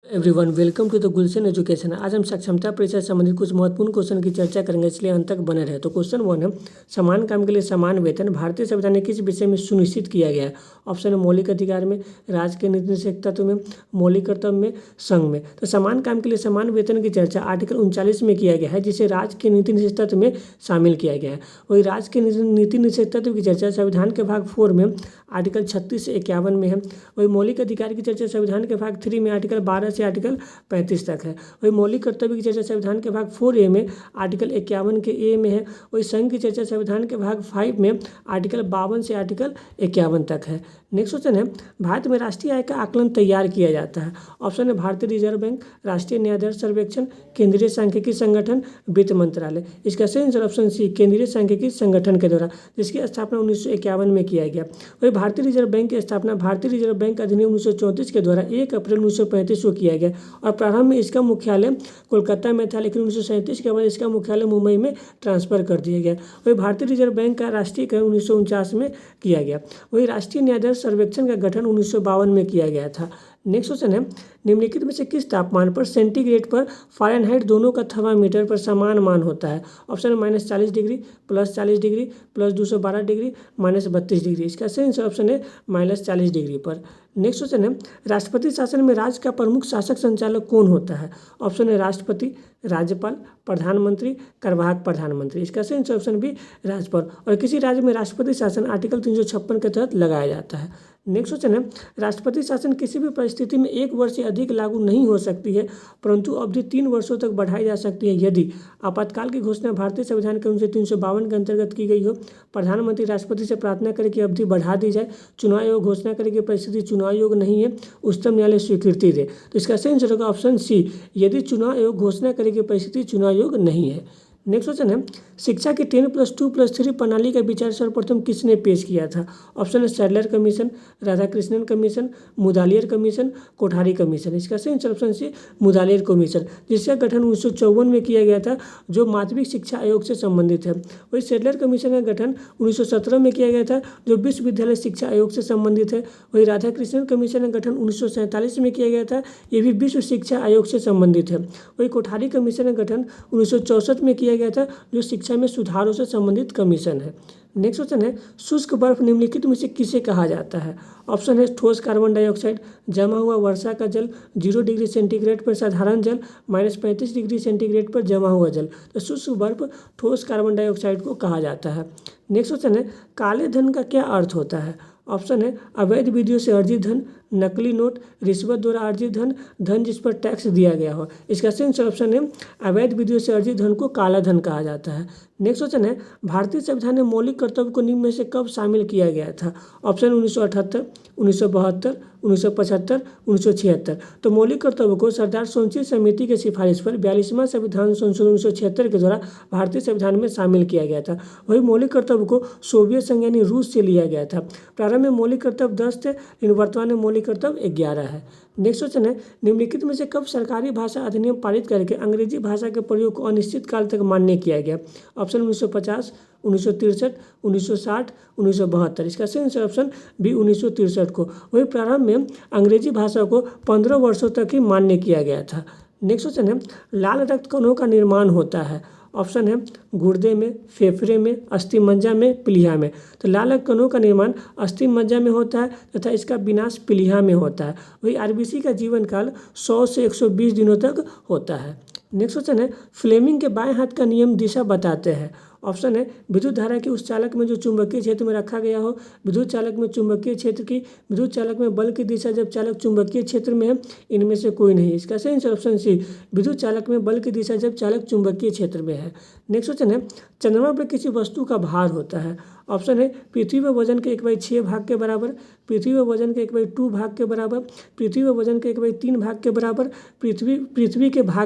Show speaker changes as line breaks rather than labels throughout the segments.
Everyone, welcome to the Gulshan Education. आज हम सक्षमता परीक्षा से संबंधित कुछ महत्वपूर्ण क्वेश्चन की चर्चा करेंगे, इसलिए अंत तक बने रहे। तो क्वेश्चन 1 है, समान काम के लिए समान वेतन भारतीय संविधान ने किस विषय में सुनिश्चित किया गया है? ऑप्शन है मौलिक अधिकार में, राज्य के नीति निषेध तत्व में, मौलिक कर्तव्य में, संघ में। तो समान काम के लिए समान वेतन की चर्चा आर्टिकल 39 में किया गया है, जिसे राज्य के नीति निषेध तत्व में शामिल किया गया है। वही राज्य के नीति निषेध तत्व की चर्चा संविधान के भाग 4 में आर्टिकल 36 से 51 में है। वही मौलिक अधिकार की चर्चा संविधान के भाग 3 में आर्टिकल 12 से आर्टिकल 35 तक है। वही मौलिक कर्तव्य की चर्चा संविधान के भाग 4A में आर्टिकल 51 के A में है। वही संघ की चर्चा संविधान के भाग 5 में आर्टिकल 52 से आर्टिकल 51 तक है। नेक्स्ट क्वेश्चन है, भारत में राष्ट्रीय आय का आकलन तैयार किया जाता है। ऑप्शन है भारतीय रिजर्व बैंक, राष्ट्रीय न्यायाधीश सर्वेक्षण, केंद्रीय सांख्यिकी संगठन, वित्त मंत्रालय। इसका सही आंसर ऑप्शन सी, केंद्रीय सांख्यिकी संगठन के द्वारा, जिसकी स्थापना 1951 में किया गया। वही भारतीय रिजर्व बैंक की स्थापना भारतीय रिजर्व बैंक अधिनियम 1934 के द्वारा 1 अप्रैल 1935 को किया गया और प्रारंभ में इसका मुख्यालय कोलकाता में था, लेकिन 1937 के बाद इसका मुख्यालय मुंबई में ट्रांसफर कर दिया गया। वही भारतीय रिजर्व बैंक का राष्ट्रीयकरण 1949 में किया गया। वही राष्ट्रीय न्यायाधीश सर्वेक्षण का गठन 1952 में किया गया था। नेक्स्ट क्वेश्चन है, निम्नलिखित में से किस तापमान पर सेंटीग्रेड पर फ़ारेनहाइट दोनों का थर्मामीटर पर समान मान होता है? ऑप्शन है -40 डिग्री, +40 डिग्री, +212 डिग्री, -32 डिग्री। इसका सही आंसर ऑप्शन है -40 डिग्री पर। नेक्स्ट क्वेश्चन है, राष्ट्रपति शासन में राज्य का प्रमुख शासक संचालक कौन होता है? ऑप्शन है राष्ट्रपति, राज्यपाल, प्रधानमंत्री, कार्यवाहक प्रधानमंत्री। इसका सही आंसर ऑप्शन बी, राज्यपाल। और किसी राज्य में राष्ट्रपति शासन आर्टिकल 356 के तहत लगाया जाता है। नेक्स्ट क्वेश्चन है, राष्ट्रपति शासन किसी भी परिस्थिति में 1 वर्ष से अधिक लागू नहीं हो सकती है, परंतु अवधि 3 वर्षों तक बढ़ाई जा सकती है यदि आपातकाल की घोषणा भारतीय संविधान के अनुच्छेद 352 के अंतर्गत की गई हो, प्रधानमंत्री राष्ट्रपति से प्रार्थना करे कि अवधि बढ़ा दी जाए, चुनाव आयोग घोषणा करे कि परिस्थिति चुनाव आयोग नहीं है, उच्चतम न्यायालय स्वीकृति दे। तो इसका सही आंसर होगा ऑप्शन सी, यदि चुनाव आयोग घोषणा करे कि परिस्थिति चुनाव आयोग नहीं है। नेक्स्ट क्वेश्चन है, शिक्षा की 10+2+3 प्रणाली का विचार सर्वप्रथम किसने पेश किया था? ऑप्शन है Sadler commission, Radhakrishnan commission, Mudaliar commission, Kothari commission. इसका सही answer option C, Mudaliar commission, जिसका गठन 1954 में किया गया था, जो माध्यमिक शिक्षा आयोग से संबंधित है। वही सैडलर कमीशन का गठन 1917 में किया गया था, जो विश्वविद्यालय शिक्षा आयोग से संबंधित है। वही राधाकृष्णन कमीशन का गठन 1947 में किया गया था, ये भी विश्व शिक्षा आयोग से संबंधित है। वही कोठारी कमीशन का गठन 1964 में किया गया था, जो शिक्षा में सुधारों से संबंधित कमीशन है। नेक्स्ट क्वेश्चन है, शुष्क बर्फ निम्नलिखित में से किसे कहा जाता है? ऑप्शन है ठोस कार्बन डाइऑक्साइड, जमा हुआ वर्षा का जल, 0 डिग्री सेंटीग्रेड पर साधारण जल, -35 डिग्री सेंटीग्रेड पर जमा हुआ जल। तो शुष्क बर्फ ठोस कार्बन डाइऑक्साइड को कहा जाता है। नेक्स्ट क्वेश्चन है, काले धन का क्या अर्थ होता है? ऑप्शन है अवैध विधियों से अर्जित धन, नकली नोट, रिश्वत द्वारा अर्जित धन, धन जिस पर टैक्स दिया गया हो। इसका सही आंसर ऑप्शन है अवैध विधियों से अर्जित धन को काला धन कहा जाता है। नेक्स्ट क्वेश्चन है, भारतीय संविधान में मौलिक कर्तव्य को निम्न में से कब शामिल किया गया था? ऑप्शन 1978, 1972, 1975, 1976। तो मौलिक कर्तव्य को सरदार सोनची समिति की सिफारिश पर 42वां संविधान संशोधन 1976 के द्वारा भारतीय संविधान में शामिल किया गया था। वही मौलिक कर्तव्य को सोवियत संघ यानी रूस से लिया गया था। प्रारंभ में मौलिक कर्तव्य 10 थे, लेकिन वर्तमान में मौलिक कर्तव्य 11 है। नेक्स्ट क्वेश्चन है, निम्नलिखित में से कब सरकारी भाषा अधिनियम पारित करके अंग्रेजी भाषा के प्रयोग को अनिश्चित काल तक मान्य किया गया? ऑप्शन 1950, 1963, 1960, 1972। इसका सही आंसर ऑप्शन बी 1963 को। वही प्रारंभ में अंग्रेजी भाषा को 15 वर्षों तक ही मान्य किया गया था। नेक्स्ट क्वेश्चन है, लाल रक्त कणों का निर्माण होता है? ऑप्शन है गुर्दे में, फेफड़े में, अस्थि मज्जा में, प्लीहा में। तो लाल रक्त कणों का निर्माण अस्थि मज्जा में होता है तथा इसका विनाश प्लीहा में होता है। वही आरबीसी का जीवन काल 100 से 120 दिनों तक होता है। नेक्स्ट क्वेश्चन है, फ्लेमिंग के बाएं हाथ का नियम दिशा बताते हैं? ऑप्शन है विद्युत धारा के उस चालक में जो चुंबकीय क्षेत्र में रखा गया हो, विद्युत चालक में चुंबकीय क्षेत्र की, विद्युत चालक में बल की दिशा जब चालक चुंबकीय क्षेत्र में है, इनमें से कोई नहीं। इसका सही आंसर ऑप्शन सी, विद्युत चालक में बल की दिशा जब चालक चुंबकीय क्षेत्र में है। नेक्स्ट क्वेश्चन है, चंद्रमा पर किसी वस्तु का भार होता है? ऑप्शन है पृथ्वी पर वजन के 1/6 भाग के बराबर, पृथ्वी पर वजन के 1/2 भाग के बराबर, पृथ्वी पर वजन के 1/3 भाग के बराबर, पृथ्वी के भार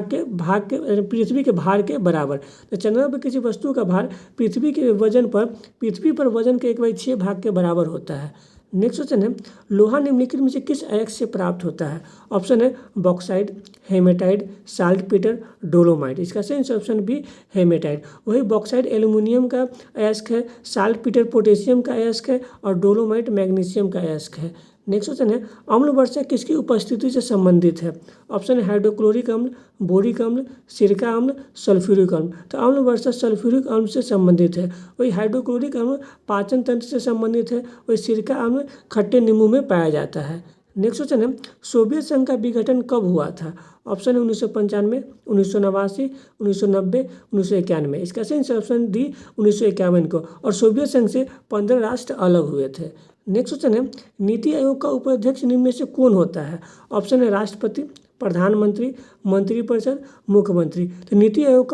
के बराबर। तो चंद्रमा पर किसी वस्तु का भार पृथ्वी के वजन पर पृथ्वी पर वजन के 1/6 भाग के बराबर होता है। नेक्स्ट क्वेश्चन है, लोहा निम्नलिखित में से किस अयस्क से प्राप्त होता है? ऑप्शन है बॉक्साइड, हेमेटाइट, साल्टपीटर, डोलोमाइट। इसका सही आंसर ऑप्शन बी, हेमेटाइट। वही बॉक्साइड एल्यूमिनियम का अयस्क है, साल्टपीटर पोटेशियम का अयस्क है और डोलोमाइट मैग्नीशियम का अयस्क है। नेक्स्ट क्वेश्चन है अम्ल वर्षा किसकी उपस्थिति से संबंधित है। ऑप्शन है हाइड्रोक्लोरिक अम्ल, बोरिक अम्ल, सिरका अम्ल, सल्फ्यूरिक अम्ल। तो अम्ल वर्षा सल्फ्यूरिक अम्ल से संबंधित है। वही हाइड्रोक्लोरिक अम्ल पाचन तंत्र से संबंधित है। वही सिरका अम्ल खट्टे नींबू में पाया जाता है। नेक्स्ट क्वेश्चन है सोवियत संघ का विघटन कब हुआ था। ऑप्शन है 1995, 1989, 1990, 1991। इसका सही ऑप्शन डी 1951 को। और सोवियत संघ से 15 राष्ट्र अलग हुए थे। नेक्स्ट क्वेश्चन है नीति आयोग का उपाध्यक्ष निम्न में से कौन होता है। ऑप्शन है राष्ट्रपति, प्रधानमंत्री, मंत्रिपरिषद, मुख्यमंत्री। तो नीति आयोग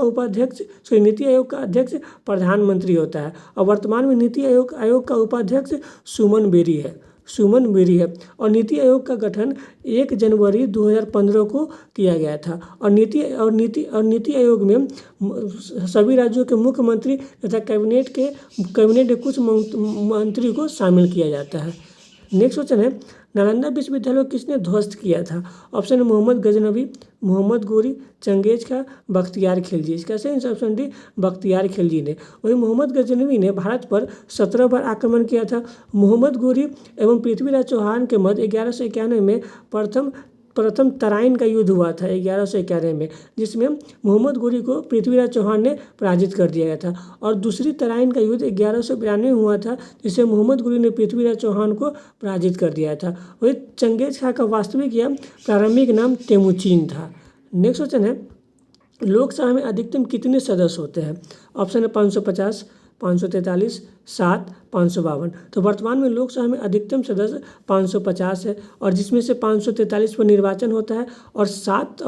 का अध्यक्ष प्रधानमंत्री होता है। और वर्तमान में नीति आयोग का उपाध्यक्ष सुमन बेरी है। और नीति आयोग का गठन 1 जनवरी 2015 को किया गया था। और नीति आयोग में सभी राज्यों के मुख्यमंत्री तथा कैबिनेट के कुछ मंत्री को शामिल किया जाता है। नेक्स्ट क्वेश्चन है नालंदा विश्वविद्यालय को किसने ध्वस्त किया था। ऑप्शन है मोहम्मद गजनवी, मोहम्मद गोरी, चंगेज खां, बख्तियार खिलजी। इसका सही आंसर डी बख्तियार खिलजी ने। वही मोहम्मद गजनवी ने भारत पर 17 बार आक्रमण किया था। मोहम्मद गोरी एवं पृथ्वीराज चौहान के मध्य 1191 में प्रथम तराइन का युद्ध हुआ था 1191 में, जिसमें मोहम्मद गोरी को पृथ्वीराज चौहान ने पराजित कर दिया गया था। और दूसरी तराइन का युद्ध 1192 में हुआ था, जिसे मोहम्मद गोरी ने पृथ्वीराज चौहान को पराजित कर दिया था। वही चंगेज खां का वास्तविक या प्रारंभिक नाम तेमुचीन था। नेक्स्ट क्वेश्चन है लोकसभा में अधिकतम कितने सदस्य होते हैं। ऑप्शन है 550, 543, 7, 552। तो वर्तमान में लोकसभा में अधिकतम सदस्य 550 है, और जिसमें से 543 पर निर्वाचन होता है और 7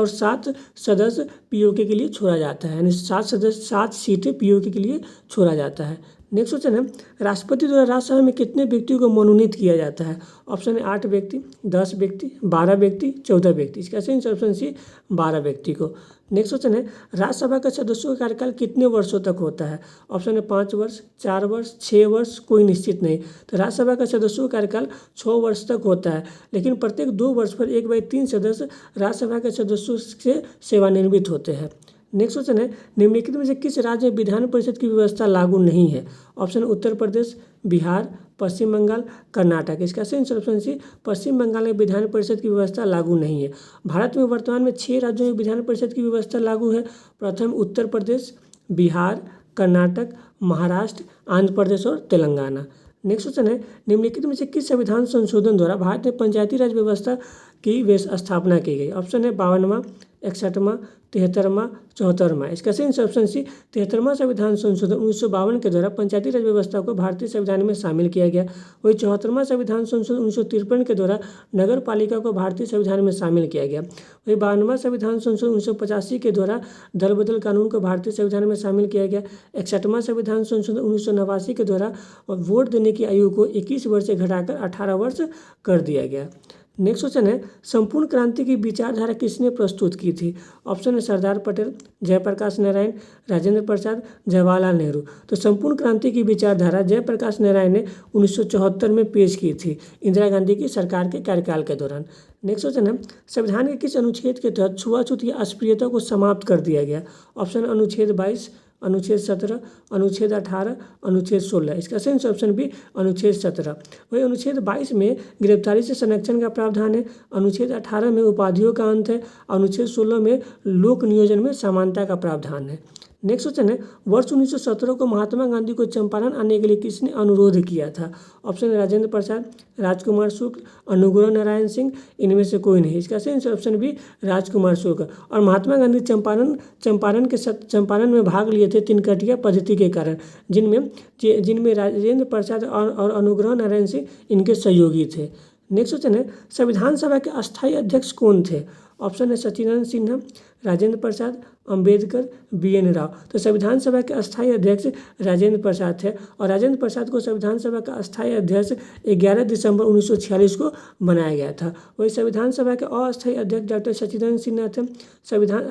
सदस्य पीओके के लिए छोड़ा जाता है, यानी 7 सीटें पीओके के लिए छोड़ा जाता है। नेक्स्ट क्वेश्चन है राष्ट्रपति द्वारा राज्यसभा में कितने व्यक्तियों को मनोनीत किया जाता है। ऑप्शन है 8 व्यक्ति, 10 व्यक्ति, 12 व्यक्ति, 14 व्यक्ति। इसका सही ऑप्शन सी 12 व्यक्ति को। नेक्स्ट क्वेश्चन है राज्यसभा का सदस्यों का कार्यकाल कितने वर्षों तक होता है। ऑप्शन है 5 वर्ष, 4 वर्ष, 6 वर्ष, कोई निश्चित नहीं। तो राज्यसभा का सदस्यों का कार्यकाल 6 वर्ष तक होता है, लेकिन प्रत्येक 2 वर्ष पर 1/3 सदस्य राज्यसभा के सदस्यों से सेवानिवृत्त होते हैं। नेक्स्ट क्वेश्चन है निम्नलिखित में से किस राज्य में विधान परिषद की व्यवस्था लागू नहीं है। ऑप्शन उत्तर प्रदेश, बिहार, पश्चिम बंगाल, कर्नाटक। इसका सही ऑप्शन सी पश्चिम बंगाल में विधान परिषद की व्यवस्था लागू नहीं है। भारत में वर्तमान में 6 राज्यों में विधान परिषद की व्यवस्था लागू है। प्रथम उत्तर प्रदेश, बिहार, कर्नाटक, महाराष्ट्र, आंध्र प्रदेश और तेलंगाना। नेक्स्ट क्वेश्चन है निम्नलिखित में से किस संविधान संशोधन द्वारा भारत में पंचायती राज व्यवस्था की स्थापना की गई। ऑप्शन है 52वां, 61वां, 73वां, 74वां। इसका सही ऑप्शन सी 73वां संविधान संशोधन 1952 के द्वारा पंचायती राज व्यवस्था को भारतीय संविधान में शामिल किया गया। वही 74वां संविधान संशोधन 1953 के द्वारा नगर पालिका को भारतीय संविधान में शामिल किया गया। वही 52वां संविधान संशोधन 1985 के द्वारा दल बदल कानून को भारतीय संविधान में शामिल किया गया। 61वां संविधान संशोधन 1989 के द्वारा वोट देने की आयु को 21 वर्ष से घटाकर 18 वर्ष कर दिया गया। नेक्स्ट क्वेश्चन है संपूर्ण क्रांति की विचारधारा किसने प्रस्तुत की थी। ऑप्शन है सरदार पटेल, जयप्रकाश नारायण, राजेंद्र प्रसाद, जवाहरलाल नेहरू। तो संपूर्ण क्रांति की विचारधारा जयप्रकाश नारायण ने 1974 में पेश की थी इंदिरा गांधी की सरकार के कार्यकाल के दौरान। नेक्स्ट क्वेश्चन है संविधान के किस अनुच्छेद के तहत छुआछूत या अस्पृश्यता को समाप्त कर दिया गया। ऑप्शन अनुच्छेद 22, अनुच्छेद 17, अनुच्छेद 18, अनुच्छेद 16। इसका सही ऑप्शन बी अनुच्छेद 17। वही अनुच्छेद 22 में गिरफ्तारी से संरक्षण का प्रावधान है। अनुच्छेद 18 में उपाधियों का अंत है। अनुच्छेद 16 में लोक नियोजन में समानता का प्रावधान है। नेक्स्ट क्वेश्चन है वर्ष 1917 को महात्मा गांधी को चंपारण आने के लिए किसने अनुरोध किया था। ऑप्शन है राजेंद्र प्रसाद, राजकुमार शुक्ल, अनुग्रह नारायण सिंह, इनमें से कोई नहीं। इसका सही ऑप्शन भी राजकुमार शुक्ल। और महात्मा गांधी चंपारण में भाग लिए थे तिनकटिया पद्धति के कारण, जिनमें राजेंद्र प्रसाद और अनुग्रह नारायण सिंह इनके सहयोगी थे। नेक्स्ट क्वेश्चन है संविधान सभा के अस्थायी अध्यक्ष कौन थे। ऑप्शन है सच्चिदानंद सिन्हा, राजेंद्र प्रसाद, अंबेडकर, BN राव। तो संविधान सभा के अस्थायी अध्यक्ष राजेंद्र प्रसाद थे। और राजेंद्र प्रसाद को संविधान सभा का अस्थायी अध्यक्ष 11 दिसंबर 1946 को बनाया गया था। वही संविधान सभा के अस्थायी अध्यक्ष डॉक्टर सच्चिदानंद सिन्हा थे।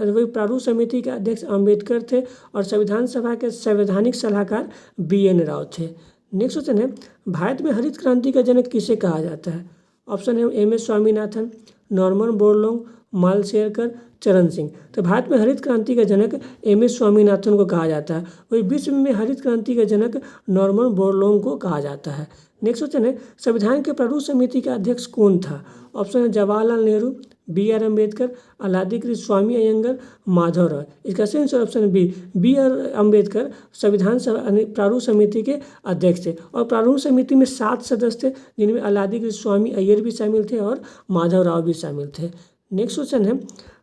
वही प्रारूप समिति के अध्यक्ष अंबेडकर थे। और संविधान सभा के संवैधानिक सलाहकार BN राव थे। नेक्स्ट क्वेश्चन है भारत में हरित क्रांति का जनक किसे कहा जाता है। ऑप्शन है MS स्वामीनाथन, नॉर्मन बोरलॉन्ग, मालशेरकर, चरण सिंह। तो भारत में हरित क्रांति का जनक एम.एस. स्वामीनाथन को कहा जाता है। वही विश्व में हरित क्रांति का जनक नॉर्मन बोरलॉग को कहा जाता है। नेक्स्ट क्वेश्चन है, संविधान के प्रारूप समिति का अध्यक्ष कौन था? ऑप्शन है जवाहरलाल नेहरू, बी.आर. अम्बेडकर, अलादी कृष्ण स्वामी अयंगर, माधव रॉय। इसका सही answer option B, B R. Ambedkar संविधान प्रारूप समिति के अध्यक्ष थे। और प्रारूप समिति में 7 सदस्य थे, जिनमें अलादी कृष्ण स्वामी अय्यर भी शामिल थे और माधव राव भी शामिल थे। नेक्स्ट क्वेश्चन है,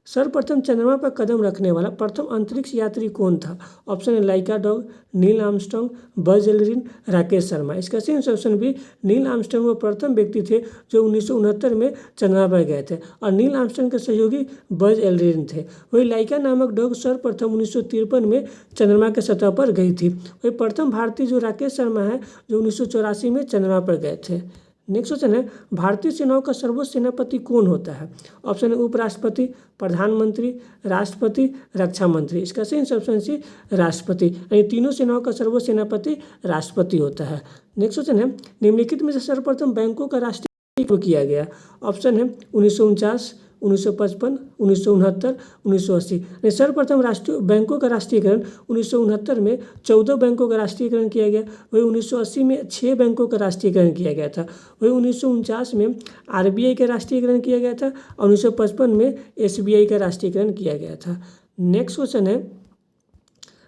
सर्वप्रथम चंद्रमा पर कदम रखने वाला प्रथम अंतरिक्ष यात्री कौन था? ऑप्शन है Laika dog, Neil Armstrong, Buzz Aldrin, Rakesh Sharma. इसका सही ऑप्शन बी, नील आर्मस्ट्रांग वो प्रथम व्यक्ति थे जो 1969 में चंद्रमा पर गए थे और नील आर्मस्ट्रांग के सहयोगी बज एल्ड्रिन थे। वही लाइका नामक डॉग सर्वप्रथम 1953 में चंद्रमा के सतह पर गई थी। वही प्रथम भारतीय जो राकेश शर्मा है जो 1984 में चंद्रमा पर गए थे। नेक्स्ट क्वेश्चन है, भारतीय सेनाओं का सर्वोच्च सेनापति कौन होता है? ऑप्शन है उपराष्ट्रपति, प्रधानमंत्री, राष्ट्रपति, रक्षा मंत्री। इसका सही ऑप्शन सी, राष्ट्रपति। यानी तीनों सेनाओं का सर्वोच्च सेनापति राष्ट्रपति होता है। नेक्स्ट क्वेश्चन है, निम्नलिखित में से सर्वप्रथम बैंकों का राष्ट्रीय किया गया? ऑप्शन है 1949, 1955, 1969, 1980। सर्वप्रथम राष्ट्रीय बैंकों का राष्ट्रीयकरण 1969 में 14 बैंकों का राष्ट्रीयकरण किया गया। वही 1980 में 6 बैंकों का राष्ट्रीयकरण किया गया था। वही 1949 में आरबीआई का राष्ट्रीयकरण किया गया था और 1955 में एसबीआई का राष्ट्रीयकरण किया गया था। नेक्स्ट क्वेश्चन है,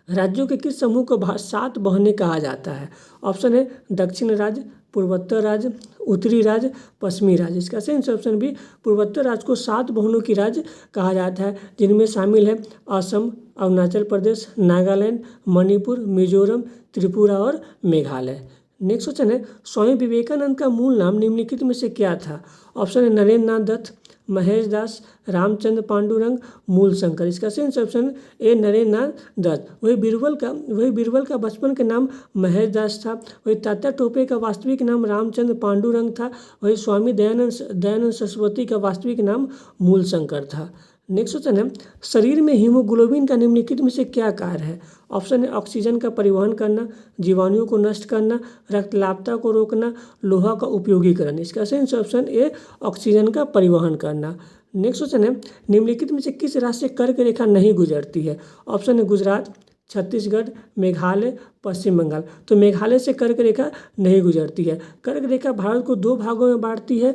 राज्यों के किस समूह को 7 बहनें कहा जाता है? ऑप्शन है दक्षिण राज्य, पूर्वोत्तर राज्य, उत्तरी राज्य, पश्चिमी राज्य। इसका सही ऑप्शन भी, पूर्वोत्तर राज्य को 7 बहनों की राज्य कहा जाता है, जिनमें शामिल है असम, अरुणाचल प्रदेश, नागालैंड, मणिपुर, मिजोरम, त्रिपुरा और मेघालय। नेक्स्ट क्वेश्चन है, स्वामी विवेकानंद का मूल नाम निम्नलिखित में से क्या था? ऑप्शन है नरेंद्र नाथ दत्त, महेश दास, रामचंद्र पांडुरंग, मूलशंकर। इसका सही ऑप्शन ए नरेंद्र नाथ दत्त। वही बीरबल का बचपन का नाम महेश दास था। वही तात्या टोपे का वास्तविक नाम रामचंद्र पांडुरंग था। वही स्वामी दयानंद सरस्वती का वास्तविक नाम मूलशंकर था। नेक्स्ट क्वेश्चन है, शरीर में हीमोग्लोबिन का निम्नलिखित में से क्या कार्य है? ऑप्शन है ऑक्सीजन का परिवहन करना, जीवाणुओं को नष्ट करना, रक्तलापता को रोकना, लोहा का उपयोगीकरण। इसका सही ऑप्शन ए ऑक्सीजन का परिवहन करना। नेक्स्ट क्वेश्चन है, निम्नलिखित में से किस राज्य से कर्क रेखा नहीं गुजरती है? ऑप्शन है गुजरात, छत्तीसगढ़, मेघालय, पश्चिम बंगाल। तो मेघालय से कर्क रेखा नहीं गुजरती है। कर्क रेखा भारत को 2 भागों में बांटती है,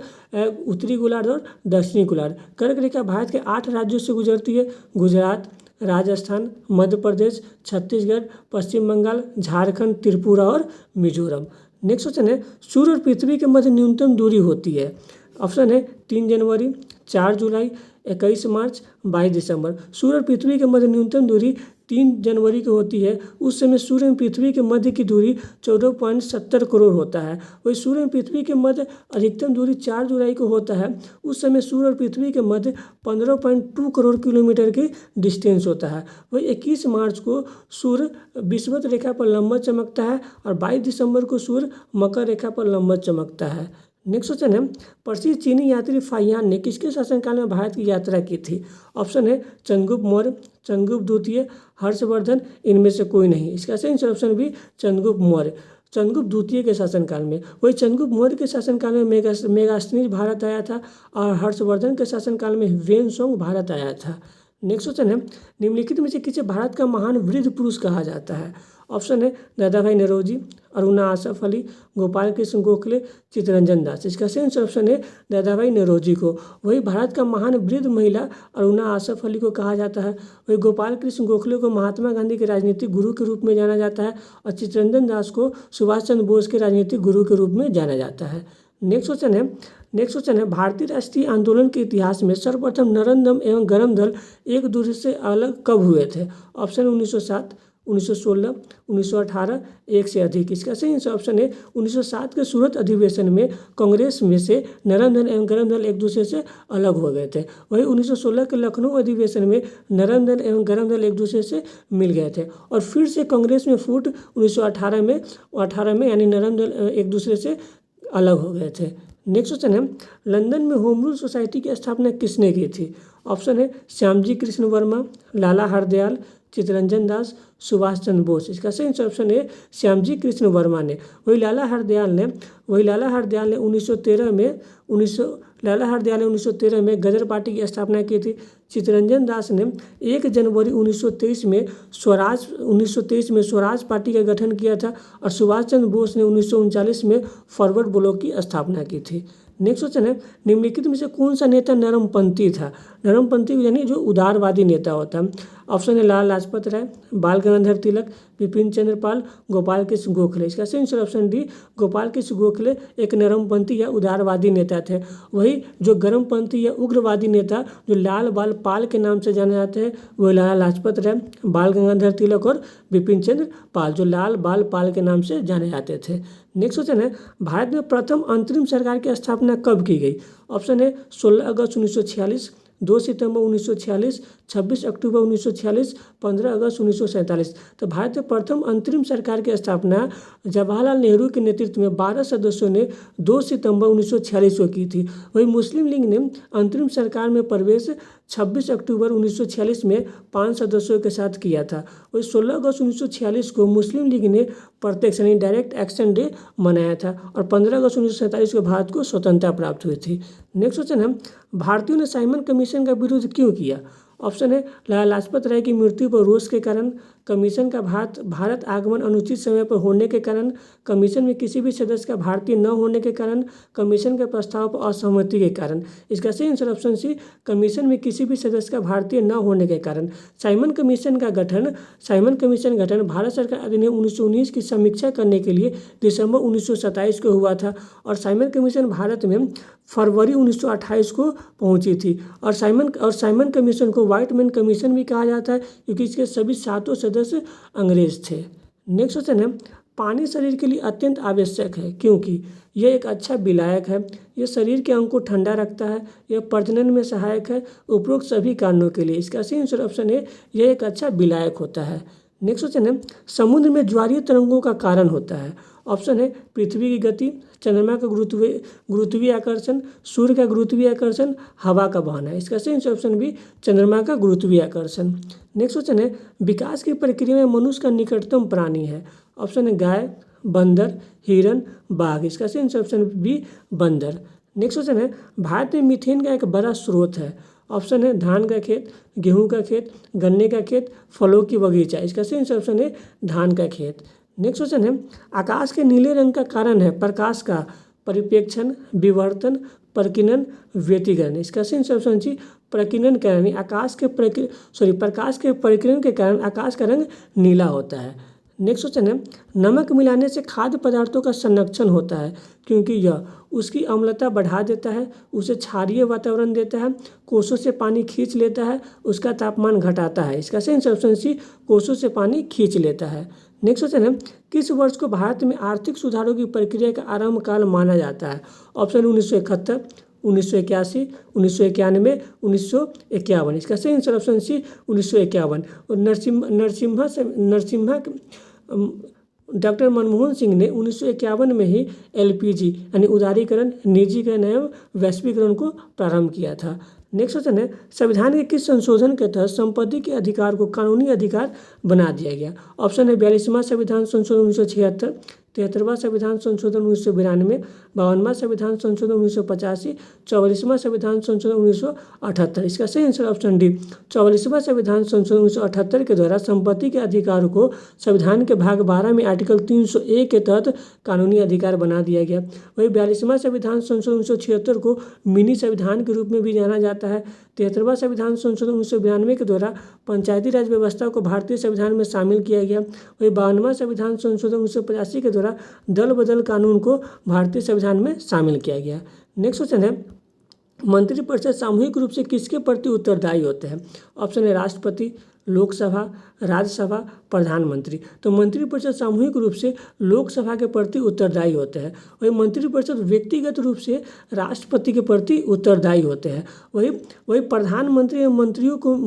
उत्तरी गोलार्ध और दक्षिणी गोलार्ध। कर्क रेखा भारत के 8 राज्यों से गुजरती है, गुजरात, राजस्थान, मध्य प्रदेश, छत्तीसगढ़, पश्चिम बंगाल, झारखंड, त्रिपुरा और मिजोरम। नेक्स्ट क्वेश्चन है, सूर्य और पृथ्वी के मध्य न्यूनतम दूरी होती है? ऑप्शन है 3 जनवरी, 4 जुलाई, 21 मार्च, 22 दिसंबर। सूर्य और पृथ्वी के मध्य न्यूनतम दूरी 3 जनवरी को होती है। उस समय सूर्य और पृथ्वी के मध्य की दूरी 14.70 करोड़ होता है। वही सूर्य और पृथ्वी के मध्य अधिकतम दूरी 4 जुलाई को होता है। उस समय सूर्य और पृथ्वी के मध्य 15.2 करोड़ किलोमीटर की डिस्टेंस होता है। वही 21 मार्च को सूर्य विषुवत रेखा पर लंबवत चमकता है और 22 दिसंबर को सूर्य मकर रेखा पर लंबवत चमकता है। नेक्स्ट क्वेश्चन है, प्रसिद्ध चीनी यात्री फाहियान ने किसके शासनकाल में भारत की यात्रा की थी? ऑप्शन है चंद्रगुप्त मौर्य, चंद्रगुप्त द्वितीय, हर्षवर्धन, इनमें से कोई नहीं। इसका सही ऑप्शन भी चंद्रगुप्त मौर्य, चंद्रगुप्त द्वितीय के शासनकाल में। वही चंद्रगुप्त मौर्य के शासनकाल में मेगास्थनीज भारत आया था और हर्षवर्धन के शासनकाल में ह्वेनसांग भारत आया था। नेक्स्ट क्वेश्चन है, निम्नलिखित में से किसे भारत का महान वृद्ध पुरुष कहा जाता है? ऑप्शन है दादा भाई नौरोजी, अरुणा आसफ अली, गोपाल कृष्ण गोखले, चित्तरंजन दास। इसका सही ऑप्शन है दादा भाई नौरोजी को। वही भारत का महान वृद्ध महिला अरुणा आसफ अली को कहा जाता है। वही गोपाल कृष्ण गोखले को महात्मा गांधी के राजनीतिक गुरु के रूप में जाना जाता है और चित्तरंजन दास को सुभाष चंद्र बोस के राजनीतिक गुरु के रूप में जाना जाता है। नेक्स्ट क्वेश्चन है, भारतीय राष्ट्रीय आंदोलन के इतिहास में सर्वप्रथम नरम दल एवं गरम दल एक दूसरे से अलग कब हुए थे? ऑप्शन 1907, 1916, 1918, एक से अधिक। इसका सही ऑप्शन है 1907 के सूरत अधिवेशन में कांग्रेस में से नरम दल एवं गरम दल एक दूसरे से अलग हो गए थे। वही 1916 के लखनऊ अधिवेशन में नरम दल एवं गरम दल एक दूसरे से मिल गए थे और फिर से कांग्रेस में फूट 1918 में यानी नरम दल एक दूसरे से अलग हो गए थे। नेक्स्ट क्वेश्चन है, लंदन में होम रूल सोसाइटी की स्थापना किसने की थी? ऑप्शन है श्यामजी कृष्ण वर्मा, लाला हरदयाल, चित्तरंजन दास, सुभाष चंद्र बोस। इसका सही ऑप्शन है श्यामजी कृष्ण वर्मा ने। वही लाला हरदयाल ने 1913 में लाला हरदयाल ने 1913 में गदर पार्टी की स्थापना की थी। चित्तरंजन दास ने 1 जनवरी 1923 में स्वराज पार्टी का गठन किया था और सुभाष चंद्र बोस ने 1939 में फॉरवर्ड ब्लॉक की स्थापना की थी। नेक्स्ट क्वेश्चन है, निम्नलिखित में से कौन सा नेता नरमपंथी था? नरमपंथी यानी जो उदारवादी नेता होता है। ऑप्शन है लाला लाजपत राय, बाल गंगाधर तिलक, बिपिन चंद्र पाल, गोपाल कृष्ण गोखले। इसका सही answer option D, Gopal Krishna Gokhale एक नरमपंथी या उदारवादी नेता थे। वही जो गर्मपंथी या उग्रवादी नेता जो लाल बाल पाल के नाम से जाने जाते हैं वो लाला लाजपत राय, बाल गंगाधर तिलक और बिपिन चंद्र पाल जो लाल बाल पाल के नाम से जाने जाते थे। नेक्स्ट क्वेश्चन है, भारत में प्रथम अंतरिम सरकार की स्थापना कब की गई? ऑप्शन है 16 अगस्त 1946, 2 सितंबर 1946, 26 अक्टूबर 1946, 15 अगस्त 1947। तो भारत में प्रथम अंतरिम सरकार की स्थापना जवाहरलाल नेहरू के नेतृत्व में 12 सदस्यों ने 2 सितंबर 1946 को की थी। वही मुस्लिम लीग ने अंतरिम सरकार में प्रवेश 26 अक्टूबर 1946 में 5 सदस्यों के साथ किया था। वही 16 अगस्त 1946 को मुस्लिम लीग ने प्रत्यक्ष यानी डायरेक्ट एक्शन डे मनाया था और 15 अगस्त 1947 को भारत को स्वतंत्रता प्राप्त हुई थी। नेक्स्ट क्वेश्चन है, भारतीयों ने साइमन कमीशन का विरोध क्यों किया? ऑप्शन है लाला लाजपत राय की मृत्यु पर रोष के कारण, कमीशन का भारत आगमन अनुचित समय पर होने के कारण, कमीशन में किसी भी सदस्य का भारतीय न होने के कारण, कमीशन के प्रस्ताव पर असहमति के कारण। इसका सही आंसर ऑप्शन सी, कमीशन में किसी भी सदस्य का भारतीय न होने के कारण। साइमन कमीशन गठन भारत सरकार अधिनियम 1919 की समीक्षा करने के लिए दिसंबर 1927 को हुआ था और साइमन कमीशन भारत में फरवरी 1928 को पहुंची थी। और साइमन कमीशन को व्हाइट मैन कमीशन भी कहा जाता है क्योंकि इसके सभी 7 सदस्य अंग्रेज थे। नेक्स्ट क्वेश्चन है, पानी शरीर के लिए अत्यंत आवश्यक है क्योंकि यह एक अच्छा विलायक है, यह शरीर के अंग को ठंडा रखता है, यह प्रजनन में सहायक है, उपरोक्त सभी कारणों के लिए। इसका सही आंसर ऑप्शन है, यह एक अच्छा विलायक होता है। नेक्स्ट क्वेश्चन है, समुद्र में ज्वारीय तरंगों का कारण होता है। ऑप्शन है पृथ्वी की गति, चंद्रमा का गुरुत्वीय आकर्षण, सूर्य का गुरुत्वीय आकर्षण, हवा का बहना। इसका सही आंसर ऑप्शन बी, चंद्रमा का गुरुत्वीय आकर्षण। नेक्स्ट क्वेश्चन है, विकास की प्रक्रिया में मनुष्य का निकटतम प्राणी है। ऑप्शन है गाय, बंदर, हिरन, बाघ। इसका सही आंसर ऑप्शन बी, बंदर। नेक्स्ट क्वेश्चन है, भारत में मीथेन का एक बड़ा स्रोत है। ऑप्शन है धान का खेत, गेहूं का खेत, गन्ने का खेत, फलों की बगीचा। इसका सही आंसर ऑप्शन है धान का खेत। नेक्स्ट क्वेश्चन है, आकाश के नीले रंग का कारण है प्रकाश का परिप्रेक्षण, विवर्तन, प्रकीर्णन, व्यतिकरण। इसका सही आंसर ऑप्शन सी, प्रकीर्णन के कारण प्रकाश के परिकीर्णन के कारण आकाश का रंग नीला होता है। नेक्स्ट क्वेश्चन है, नमक मिलाने से खाद्य पदार्थों का संरक्षण होता है क्योंकि यह उसकी अम्लता बढ़ा देता है, उसे क्षारीय वातावरण देता है, कोषों से पानी खींच लेता है, उसका तापमान घटाता है। इसका सही आंसर ऑप्शन सी, कोषों से पानी खींच लेता है। नेक्स्ट क्वेश्चन है, किस वर्ष को भारत में आर्थिक सुधारों की प्रक्रिया का आरंभ काल माना जाता है? ऑप्शन 1971, 1981, 1991, 1951। इसका सही आंसर ऑप्शन सी, 1951। और डॉक्टर मनमोहन सिंह ने 1951 में ही LPG यानी उदारीकरण, निजीकरण एवं वैश्वीकरण को प्रारंभ किया था। नेक्स्ट क्वेश्चन है, संविधान के किस संशोधन के तहत संपत्ति के अधिकार को कानूनी अधिकार बना दिया गया? ऑप्शन है 42वां संविधान संशोधन 1976, 73वां संविधान संशोधन 1992, 52वां संविधान संशोधन 1985, 44वां संविधान संशोधन 1978। इसका सही आंसर ऑप्शन डी, 44वां संविधान संशोधन 1978 के द्वारा संपत्ति के अधिकार को संविधान के भाग 12 में आर्टिकल 301 के तहत कानूनी अधिकार बना दिया गया। वही 42वां संविधान संशोधन 1976 को मिनी संविधान के रूप में भी जाना जाता है। 73वां संविधान संशोधन 1992 के द्वारा पंचायती राज व्यवस्था को भारतीय संविधान में शामिल किया गया। वही 52वां संविधान संशोधन 1985 के द्वारा दल बदल कानून को भारतीय संविधान में शामिल किया गया। नेक्स्ट क्वेश्चन है, मंत्रिपरिषद सामूहिक रूप से किसके प्रति उत्तरदायी होते हैं? ऑप्शन है राष्ट्रपति, लोकसभा, राज्यसभा, प्रधानमंत्री। तो मंत्रिपरिषद सामूहिक रूप से लोकसभा के प्रति उत्तरदायी होते हैं। वही मंत्रिपरिषद व्यक्तिगत रूप से राष्ट्रपति के प्रति उत्तरदायी होते हैं। वही प्रधानमंत्री एवं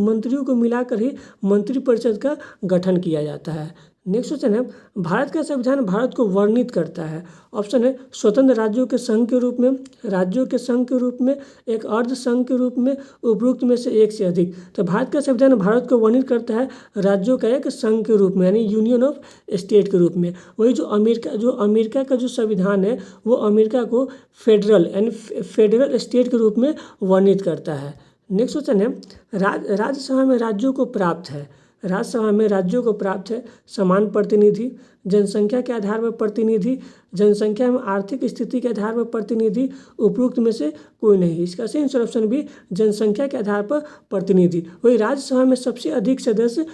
मंत्रियों को मिलाकर ही मंत्रिपरिषद का गठन किया जाता है। नेक्स्ट क्वेश्चन है, भारत का संविधान भारत को वर्णित करता है। ऑप्शन है स्वतंत्र राज्यों के संघ के रूप में, राज्यों के संघ के रूप में, एक अर्ध संघ के रूप में, उपरोक्त में से एक से अधिक। तो भारत का संविधान भारत को वर्णित करता है राज्यों का एक संघ के रूप में, यानी यूनियन ऑफ स्टेट के रूप में। वही जो अमेरिका का जो संविधान है वो अमेरिका को फेडरल यानी फेडरल स्टेट के रूप में वर्णित करता है। नेक्स्ट क्वेश्चन है, राज्यसभा में राज्यों को प्राप्त है, राज्यसभा में राज्यों को प्राप्त है समान प्रतिनिधि, जनसंख्या के आधार पर प्रतिनिधि, जनसंख्या में आर्थिक स्थिति के आधार पर प्रतिनिधि, उपरोक्त में से कोई नहीं। इसका सही आंसर ऑप्शन बी, जनसंख्या के आधार पर प्रतिनिधि। वही राज्यसभा में सबसे अधिक सदस्य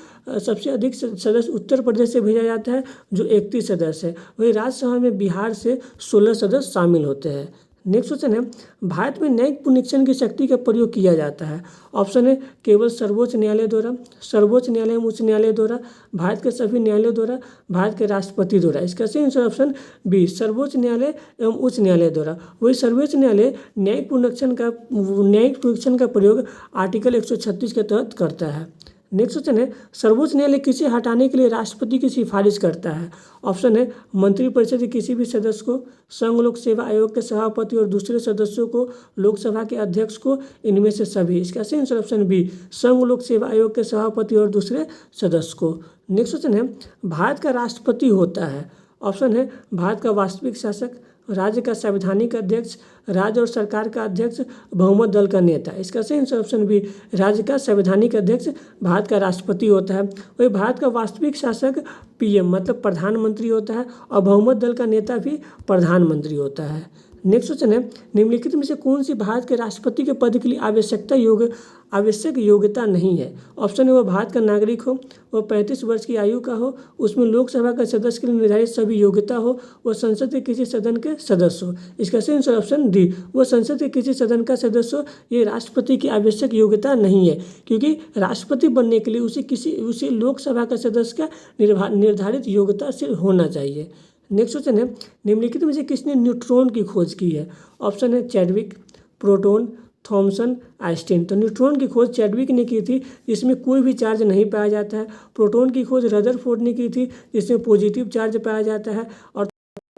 उत्तर प्रदेश से भेजा जाता है जो 31 सदस्य है। वही राज्यसभा में बिहार से 16 सदस्य शामिल होते हैं। नेक्स्ट क्वेश्चन है, भारत में न्यायिक पुनरीक्षण की शक्ति का प्रयोग किया जाता है। ऑप्शन है केवल सर्वोच्च न्यायालय द्वारा, सर्वोच्च न्यायालय एवं उच्च न्यायालय द्वारा, भारत के सभी न्यायालयों द्वारा, भारत के राष्ट्रपति द्वारा। इसका सही आंसर ऑप्शन बी, सर्वोच्च न्यायालय एवं उच्च न्यायालय द्वारा। वही सर्वोच्च न्यायालय न्यायिक पुनरीक्षण का प्रयोग आर्टिकल 136 के तहत करता है। नेक्स्ट क्वेश्चन है, सर्वोच्च न्यायालय किसे हटाने के लिए राष्ट्रपति की सिफारिश करता है। ऑप्शन है मंत्रिपरिषद के किसी भी सदस्य को, संघ लोक सेवा आयोग के सभापति और दूसरे सदस्यों को, लोकसभा के अध्यक्ष को, इनमें से सभी। इसका सही आंसर ऑप्शन बी, संघ लोक सेवा आयोग के सभापति और दूसरे सदस्य को। नेक्स्ट क्वेश्चन है, भारत का राष्ट्रपति होता है। ऑप्शन है भारत का वास्तविक शासक, राज्य का संवैधानिक अध्यक्ष, राज्य और सरकार का अध्यक्ष, बहुमत दल का नेता। इसका सही आंसर ऑप्शन बी, राज्य का संवैधानिक अध्यक्ष भारत का राष्ट्रपति होता है। वही भारत का वास्तविक शासक पीएम मतलब प्रधानमंत्री होता है और बहुमत दल का नेता भी प्रधानमंत्री होता है। नेक्स्ट क्वेश्चन है, निम्नलिखित में से कौन सी भारत के राष्ट्रपति के पद के लिए आवश्यक योग्यता नहीं है। ऑप्शन है वह भारत का नागरिक हो, वह 35 वर्ष की आयु का हो, उसमें लोकसभा का सदस्य के लिए निर्धारित सभी योग्यता हो, वह संसद के किसी सदन के सदस्य हो। इसका सही आंसर ऑप्शन डी, वह संसद के किसी सदन का सदस्य हो। ये राष्ट्रपति की आवश्यक योग्यता नहीं है, क्योंकि राष्ट्रपति बनने के लिए उसे लोकसभा का सदस्य का निर्धारित योग्यता से होना चाहिए। नेक्स्ट क्वेश्चन है, निम्नलिखित में से किसने न्यूट्रॉन की खोज की है। ऑप्शन है चैडविक, प्रोटॉन, थॉमसन, आइंस्टीन। तो न्यूट्रॉन की खोज चैडविक ने की थी जिसमें कोई भी चार्ज नहीं पाया जाता है। प्रोटॉन की खोज रदरफोर्ड ने की थी जिसमें पॉजिटिव चार्ज पाया जाता है। और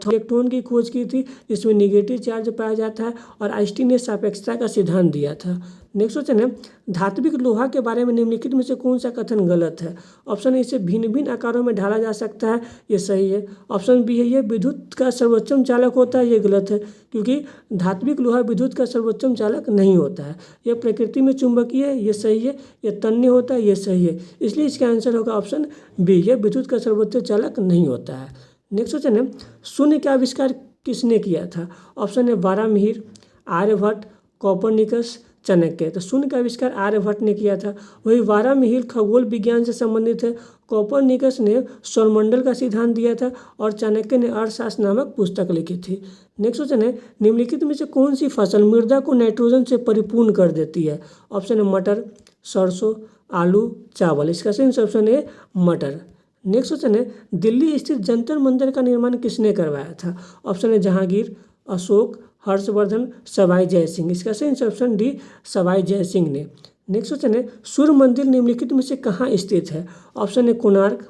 इलेक्ट्रॉन की खोज की थी जिसमें निगेटिव चार्ज पाया जाता है। और आइंस्टीन ने सापेक्षता का सिद्धांत दिया था। नेक्स्ट क्वेश्चन है, धात्विक लोहा के बारे में निम्नलिखित में से कौन सा कथन गलत है। ऑप्शन है इसे भिन्न भिन्न आकारों में ढाला जा सकता है, ये सही है। ऑप्शन बी है ये विद्युत का सर्वोच्चम चालक होता है, ये गलत है, क्योंकि धात्विक लोहा विद्युत का सर्वोच्चम चालक नहीं होता है। यह प्रकृति में चुंबकीय है, ये सही है। यह तन्य होता है, ये सही है। इसलिए इसका आंसर होगा ऑप्शन बी, यह विद्युत का सर्वोच्च चालक नहीं होता है। नेक्स्ट क्वेश्चन है, शून्य का आविष्कार किसने किया था। ऑप्शन है बारामिहिर, आर्यभट्ट, कोपरनिकस, चाणक्य। तो शून्य का आविष्कार आर्यभट्ट ने किया था। वही बारामिहिर खगोल विज्ञान से संबंधित है, कोपरनिकस ने सौरमंडल का सिद्धांत दिया था और चाणक्य ने अर्थशास्त्र नामक पुस्तक लिखी थी। नेक्स्ट क्वेश्चन है, निम्नलिखित में से कौन सी फसल मृदा को नाइट्रोजन से परिपूर्ण कर देती है। ऑप्शन है मटर, सरसों, आलू, चावल। इसका सही ऑप्शन है मटर। नेक्स्ट क्वेश्चन है, दिल्ली स्थित जंतर मंतर का निर्माण किसने करवाया था। ऑप्शन है जहांगीर, अशोक, हर्षवर्धन, सवाई जयसिंह। इसका सही ऑप्शन डी, सवाई जयसिंह ने। नेक्स्ट क्वेश्चन है, सूर्य मंदिर निम्नलिखित में से कहाँ स्थित है। ऑप्शन है कोणार्क,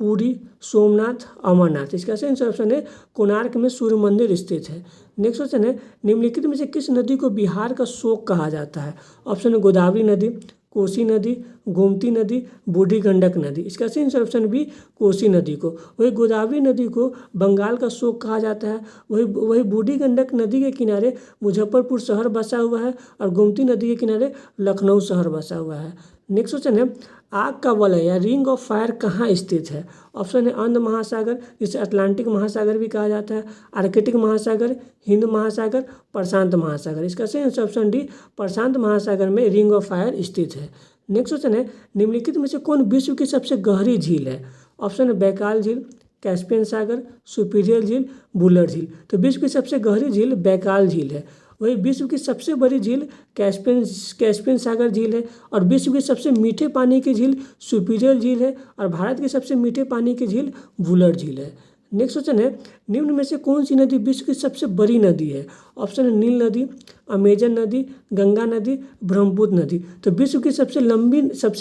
पुरी, सोमनाथ, अमरनाथ। इसका सही ऑप्शन है कोणार्क में सूर्य मंदिर स्थित है। नेक्स्ट क्वेश्चन है, निम्नलिखित में से किस नदी को बिहार का शोक कहा जाता है। ऑप्शन है गोदावरी नदी, कोसी नदी, गोमती नदी, बूढ़ी गंडक नदी। इसका सही ऑप्शन बी, कोसी नदी को। वही गोदावरी नदी को बंगाल का शोक कहा जाता है। वही बूढ़ी गंडक नदी के किनारे मुजफ्फरपुर शहर बसा हुआ है और गोमती नदी के किनारे लखनऊ शहर बसा हुआ है। नेक्स्ट क्वेश्चन है, आग का वलय या रिंग ऑफ फायर कहाँ स्थित है। ऑप्शन है अंध महासागर, जिसे अटलांटिक महासागर भी कहा जाता है, आर्कटिक महासागर, हिंद महासागर, प्रशांत महासागर। इसका सही ऑप्शन डी, प्रशांत महासागर में रिंग ऑफ फायर स्थित है। नेक्स्ट क्वेश्चन है, निम्नलिखित में से कौन विश्व की सबसे गहरी झील है। ऑप्शन है बैकाल झील, कैस्पियन सागर, सुपीरियर झील, बुलर झील। तो विश्व की सबसे गहरी झील बैकाल झील है। वही विश्व की सबसे बड़ी झील कैस्पियन सागर झील है और विश्व की सबसे मीठे पानी की झील सुपीरियर झील है और भारत की सबसे मीठे पानी की झील बुलर झील है। नेक्स्ट क्वेश्चन है, निम्न में से कौन सी नदी विश्व की सबसे बड़ी नदी है? ऑप्शन है नील नदी, अमेजन नदी, गंगा नदी, ब्रह्मपुत्र नदी। तो विश्व की सबसे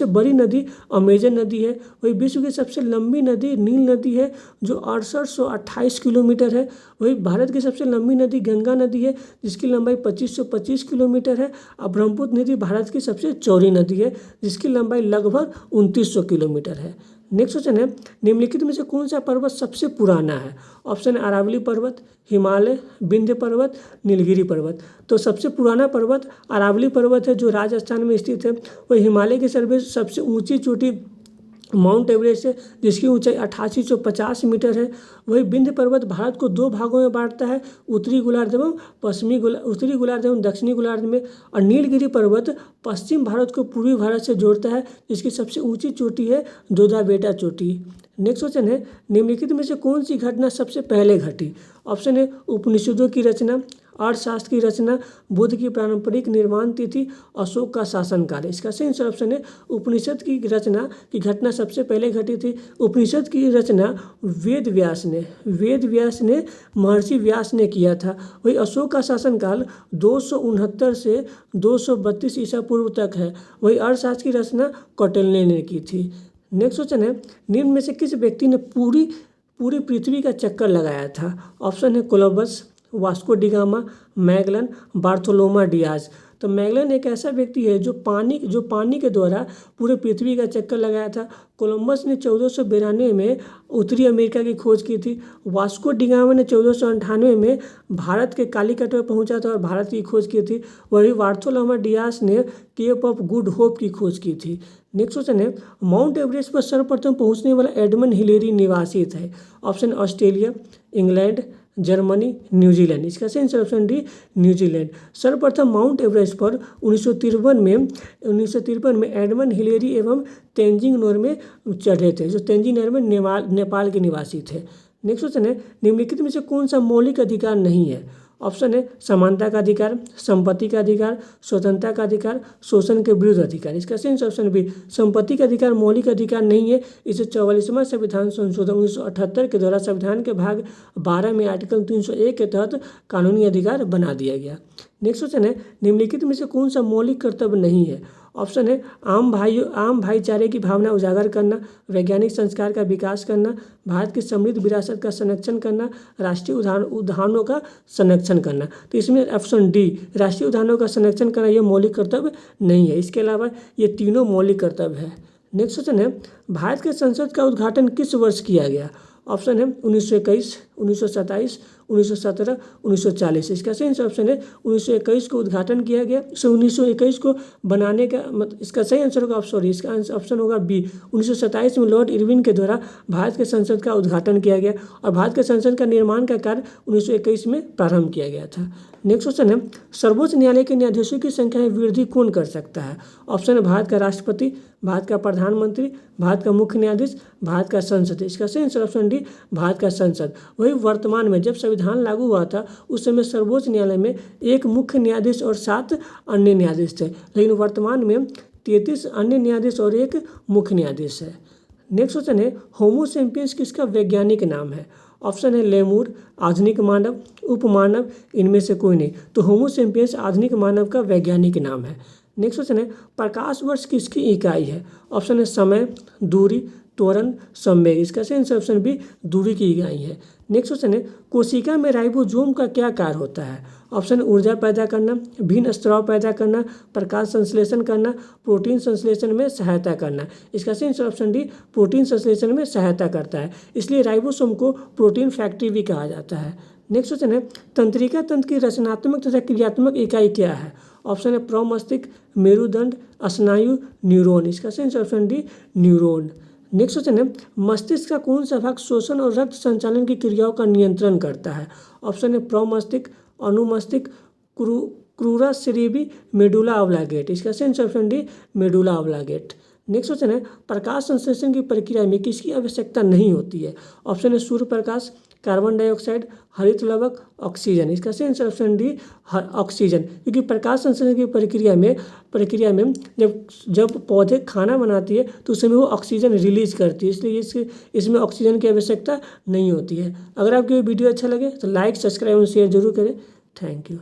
बड़ी नदी अमेजन नदी है। वही विश्व की सबसे लंबी नदी नील नदी है जो 6828 किलोमीटर है। वही भारत की सबसे लंबी नदी गंगा नदी है जिसकी लंबाई 2525 किलोमीटर है। और ब्रह्मपुत्र नदी भारत की सबसे चौड़ी नदी है जिसकी लंबाई लगभग 2900 किलोमीटर है। नेक्स्ट क्वेश्चन है, निम्नलिखित में से कौन सा पर्वत सबसे पुराना है? ऑप्शन है अरावली पर्वत, हिमालय, विंध्य पर्वत, नीलगिरी पर्वत। तो सबसे पुराना पर्वत अरावली पर्वत है जो राजस्थान में स्थित है। वह हिमालय की सबसे ऊंची चोटी माउंट एवरेस्ट है जिसकी ऊंचाई 8850 मीटर है। वही विंध्य पर्वत भारत को दो भागों में बांटता है, उत्तरी गोलार्ध एवं उत्तरी गोलार्ध एवं दक्षिणी गोलार्ध में। और नीलगिरी पर्वत पश्चिम भारत को पूर्वी भारत से जोड़ता है जिसकी सबसे ऊंची चोटी है जोधा बेटा चोटी। नेक्स्ट क्वेश्चन है, निम्नलिखित में से कौन सी घटना सबसे पहले घटी? ऑप्शन है उपनिषदों की रचना, अर्थशास्त्र की रचना, बुद्ध की पारंपरिक निर्माण तिथि, अशोक का शासनकाल। इसका सही आंसर ऑप्शन है उपनिषद की रचना की घटना सबसे पहले घटी थी। उपनिषद की रचना वेद व्यास ने महर्षि व्यास ने किया था। वही अशोक का शासनकाल 269 से 232 ईसा पूर्व तक है। वही अर्थशास्त्र की रचना कौटिल्य ने की थी। नेक्स्ट क्वेश्चन है, निम्न में से किस व्यक्ति ने पूरी पृथ्वी का चक्कर लगाया था? ऑप्शन है Columbus, Vasco da Gama, Magellan, Bartolomeu Dias. तो मैगलन एक ऐसा व्यक्ति है जो पानी के द्वारा पूरे पृथ्वी का चक्कर लगाया था। कोलंबस ने 1492 में उत्तरी अमेरिका की खोज की थी। वास्को डिगामा ने 1498 में भारत के कालीकट में पहुंचा था और भारत की खोज की थी। वही बार्थोलोमा डियाज ने केप ऑफ गुड होप की खोज की थी। नेक्स्ट क्वेश्चन है, माउंट एवरेस्ट पर सर्वप्रथम पहुंचने वाला एडमंड हिलेरी निवासी थे। Option Australia, England, Germany, New Zealand. इसका सही आंसर ऑप्शन डी न्यूजीलैंड। सर्वप्रथम माउंट एवरेस्ट पर 1953 में एडमंड हिलेरी एवं तेंजिंग नोरगे चढ़े थे जो तेंजिंग नोरगे नेपाल के निवासी थे। नेक्स्ट क्वेश्चन है, निम्नलिखित में से कौन सा मौलिक अधिकार नहीं है? ऑप्शन है समानता का अधिकार, संपत्ति का अधिकार, स्वतंत्रता का अधिकार, शोषण के विरुद्ध अधिकार। इसका सही ऑप्शन बी संपत्ति का अधिकार मौलिक अधिकार नहीं है। इसे 44वां संविधान संशोधन 1978 के द्वारा संविधान के भाग 12 में आर्टिकल 301 के तहत कानूनी अधिकार बना दिया गया। नेक्स्ट क्वेश्चन है, निम्नलिखित में से कौन सा मौलिक कर्तव्य नहीं है? ऑप्शन है आम भाईचारे की भावना उजागर करना, वैज्ञानिक संस्कार का विकास करना, भारत की समृद्ध विरासत का संरक्षण करना, राष्ट्रीय उद्यानों का संरक्षण करना। तो इसमें ऑप्शन डी राष्ट्रीय उद्यानों का संरक्षण करना यह मौलिक कर्तव्य नहीं है। इसके अलावा ये तीनों मौलिक कर्तव्य है। नेक्स्ट क्वेश्चन है, भारत के संसद का उद्घाटन किस वर्ष किया गया? ऑप्शन है 1921, 1927, 1917, 1940। इसका सही ऑप्शन है 1921 को उद्घाटन किया गया। 1921 को बनाने का इसका सही आंसर होगा इसका ऑप्शन होगा बी 1927 में लॉर्ड इरविन के द्वारा भारत के संसद का उद्घाटन किया गया और भारत के संसद का निर्माण का कार्य 1921 में प्रारंभ किया गया था। नेक्स्ट क्वेश्चन है, सर्वोच्च न्यायालय के न्यायाधीशों की संख्या में वृद्धि कौन कर सकता है? ऑप्शन है भारत का राष्ट्रपति, भारत का प्रधानमंत्री, भारत का मुख्य न्यायाधीश, भारत का संसद। इसका सही आंसर ऑप्शन डी भारत का संसद। वही वर्तमान में जब संविधान लागू हुआ था उस समय सर्वोच्च न्यायालय में एक मुख्य न्यायाधीश और 7 अन्य न्यायाधीश थे, लेकिन वर्तमान में 33 अन्य न्यायाधीश और एक मुख्य न्यायाधीश है। नेक्स्ट क्वेश्चन है, होमो सेपियंस किसका वैज्ञानिक नाम है? ऑप्शन है लेमूर, आधुनिक मानव, उपमानव, इनमें से कोई नहीं। तो होमो सेपियंस आधुनिक मानव का वैज्ञानिक नाम है। नेक्स्ट क्वेश्चन है, प्रकाश वर्ष किसकी इकाई है? ऑप्शन है समय, दूरी, त्वरण, संवेग। इसका सही आंसर ऑप्शन बी दूरी की इकाई है। नेक्स्ट क्वेश्चन है, कोशिका में राइबोसोम का क्या कार्य होता है? ऑप्शन ऊर्जा पैदा करना, भिन्न स्राव पैदा करना, प्रकाश संश्लेषण करना, प्रोटीन संश्लेषण में सहायता करना। इसका सही आंसर ऑप्शन डी प्रोटीन संश्लेषण में सहायता करता है, इसलिए राइबोसोम को प्रोटीन फैक्ट्री भी कहा जाता है। नेक्स्ट क्वेश्चन है, तंत्रिका तंत्र की रचनात्मक तथा क्रियात्मक इकाई क्या है? ऑप्शन है प्रमस्तिष्क, मेरुदंड, स्नायु, न्यूरॉन। इसका सही answer option D neuron. Next question है, मस्तिष्क का कौन सा भाग शोषण और रक्त संचालन की क्रियाओं का नियंत्रण करता है? ऑप्शन है प्रमस्तिष्क, अनुमस्तिष्क, क्रूरा सेरेब्री, मेडुला ऑब्लांगेट। इसका सही answer option D medulla oblongata. Next question है, प्रकाश संश्लेषण की प्रक्रिया में किसकी आवश्यकता नहीं होती है? ऑप्शन है सूर्य प्रकाश, कार्बन डाइऑक्साइड, हरित लवक, ऑक्सीजन। इसका सही आंसर ऑप्शन डी ऑक्सीजन, क्योंकि प्रकाश संश्लेषण की प्रक्रिया में जब पौधे खाना बनाती है तो उस समय वो ऑक्सीजन रिलीज करती है, इसलिए इसमें ऑक्सीजन की आवश्यकता नहीं होती है। अगर आपको ये वीडियो अच्छा लगे तो लाइक, सब्सक्राइब और शेयर जरूर करें। Thank you.